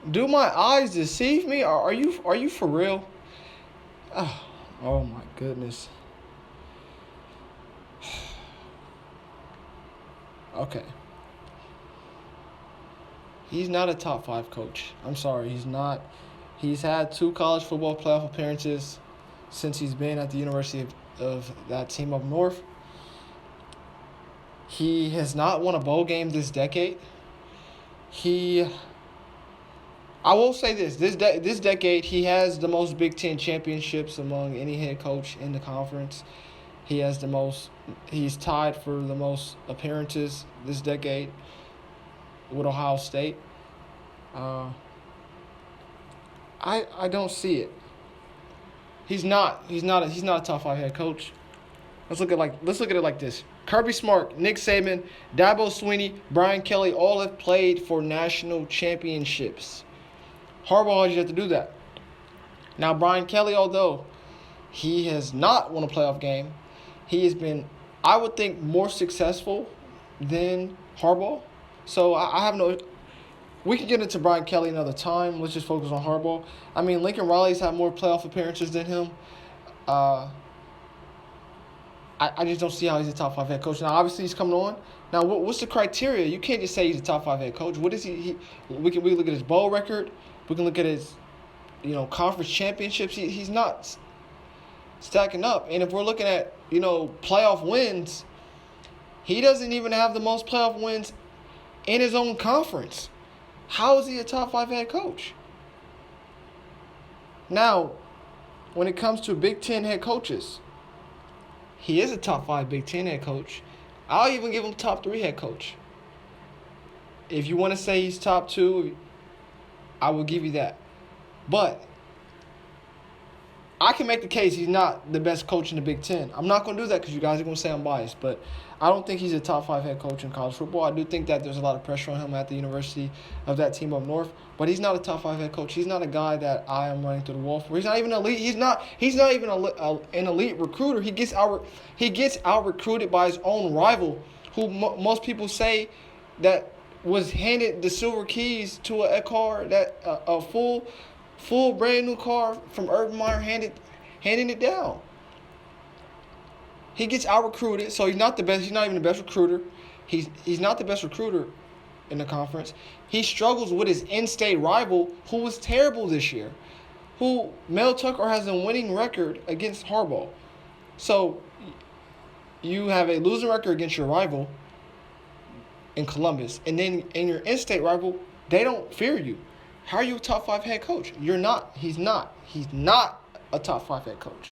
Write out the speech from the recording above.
Do my eyes deceive me? Are you for real? Oh my goodness. Okay. He's not a top five coach. I'm sorry, he's not. He's had two college football playoff appearances since he's been at the University of that team up north. He has not won a bowl game this decade. He, I will say this decade he has the most Big Ten championships among any head coach in the conference. He has the most. He's tied for the most appearances this decade with Ohio State. Uh, I don't see it. He's not a top five head coach. Let's look at it like this. Kirby Smart, Nick Saban, Dabo Swinney, Brian Kelly all have played for national championships. Harbaugh has yet to do that. Now Brian Kelly, although he has not won a playoff game, he has been, I would think, more successful than Harbaugh. So I have no. We can get into Brian Kelly another time. Let's just focus on Harbaugh. I mean, Lincoln Riley's had more playoff appearances than him. Uh, I just don't see how he's a top five head coach. Now, obviously, he's coming on. Now, what's the criteria? You can't just say he's a top five head coach. What is he we can look at his bowl record. We can look at his, conference championships. He's not stacking up. And if we're looking at, playoff wins, he doesn't even have the most playoff wins in his own conference. How is he a top five head coach? Now, when it comes to Big Ten head coaches, he is a top five Big Ten head coach. I'll even give him top three head coach. If you want to say he's top two, I will give you that. But I can make the case he's not the best coach in the Big Ten. I'm not going to do that because you guys are going to say I'm biased. But I don't think he's a top five head coach in college football. I do think that there's a lot of pressure on him at the university of that team up north. But he's not a top five head coach. He's not a guy that I am running through the wall for. He's not even elite. He's not even an elite recruiter. He gets out recruited by his own rival, who most people say that was handed the silver keys to a car, that a full brand new car from Urban Meyer, handing it down. He gets out recruited, so he's not the best. He's not even the best recruiter. He's not the best recruiter in the conference. He struggles with his in-state rival, who was terrible this year. Who Mel Tucker has a winning record against Harbaugh. So you have a losing record against your rival in Columbus, and then in your in-state rival, they don't fear you. How are you a top five head coach? You're not. He's not. He's not a top five head coach.